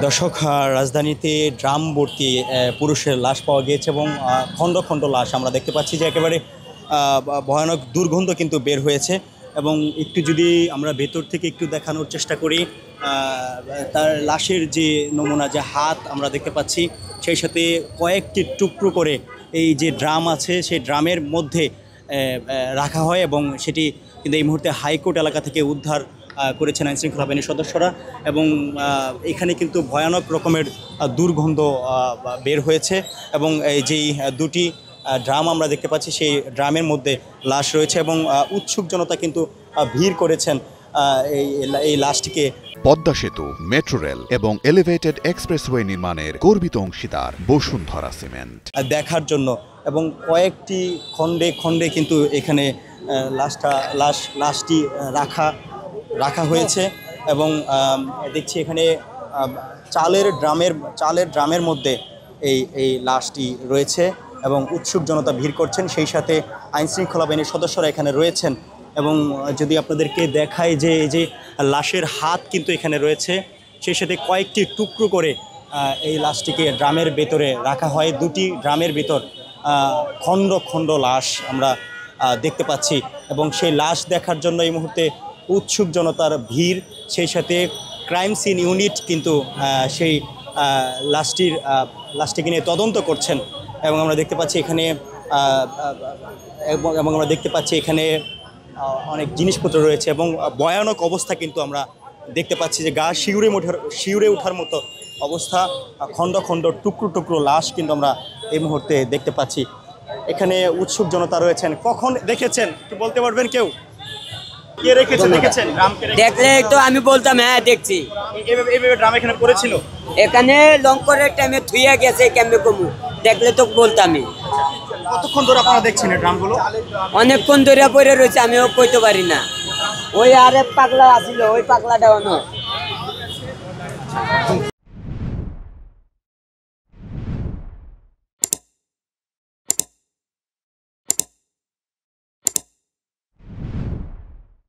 দর্শক, রাজধানীতে ড্রাম ভর্তি পুরুষের লাশ পাওয়া গিয়েছে এবং খণ্ড খণ্ড লাশ আমরা দেখতে পাচ্ছি যে একেবারে ভয়ানক দুর্গন্ধ কিন্তু বের হয়েছে। এবং একটু যদি আমরা ভেতর থেকে একটু দেখানোর চেষ্টা করি, তার লাশের যে নমুনা, যে হাত আমরা দেখতে পাচ্ছি, সেই সাথে কয়েকটি টুকরো করে এই যে ড্রাম আছে সেই ড্রামের মধ্যে রাখা হয় এবং সেটি কিন্তু এই মুহূর্তে হাইকোর্ট এলাকা থেকে উদ্ধার করেছেন আইনশৃঙ্খলা বাহিনীর সদস্যরা। এবং এখানে কিন্তু ভয়ানক রকমের দুর্গন্ধ বের হয়েছে এবং এই যেই দুটি ড্রাম আমরা দেখতে পাচ্ছি সেই ড্রামের মধ্যে লাশ রয়েছে এবং উৎসুক জনতা কিন্তু ভিড় করেছেন এই লাশটিকে। পদ্মা সেতু, মেট্রো রেল এবং এলিভেটেড এক্সপ্রেসওয়ে নির্মাণের গর্বিত অংশীদার বসুন্ধরা সিমেন্ট দেখার জন্য। এবং কয়েকটি খণ্ডে খণ্ডে কিন্তু এখানে লাশটি রাখা হয়েছে এবং দেখছি এখানে চালের ড্রামের মধ্যে এই লাশটি রয়েছে এবং উৎসুক জনতা ভিড় করছেন। সেই সাথে আইনশৃঙ্খলা বাহিনীর সদস্যরা এখানে রয়েছেন। এবং যদি আপনাদেরকে দেখায় যে এই যে লাশের হাত কিন্তু এখানে রয়েছে, সেই সাথে কয়েকটি টুকরো করে এই লাশটিকে ড্রামের ভেতরে রাখা হয়। দুটি ড্রামের ভিতর খণ্ড খণ্ড লাশ আমরা দেখতে পাচ্ছি এবং সেই লাশ দেখার জন্য এই মুহূর্তে উৎসুক জনতার ভিড়। সেই সাথে ক্রাইম সিন ইউনিট কিন্তু সেই লাশটিকে নিয়ে তদন্ত করছেন এবং আমরা দেখতে পাচ্ছি এখানে অনেক জিনিসপত্র রয়েছে এবং ভয়ানক অবস্থা কিন্তু আমরা দেখতে পাচ্ছি যে গা শিউরে ওঠার মতো অবস্থা। খণ্ড খণ্ড টুকরো টুকরো লাশ কিন্তু আমরা এই মুহূর্তে দেখতে পাচ্ছি। এখানে উৎসুক জনতা রয়েছেন। কখন দেখেছেন একটু বলতে পারবেন কেউ? কে রেখেছেন? দেখলে তো আমি বলতাম হ্যাঁ দেখছি। এইভাবে ড্রাম এখানে পড়েছিল? এখানে লঙ্করের টাইমে থুইয়া গেছে কেমনে কমু, দেখলে তো বলতামই। কতক্ষণ ধরে আপনারা দেখছেন এই ড্রামগুলো? অনেকক্ষণ ধরে পড়ে রয়েছে, আমিও কইতে পারি না। ওই আরেক পাগলা আছিল, ওই পাগলাটা অন্য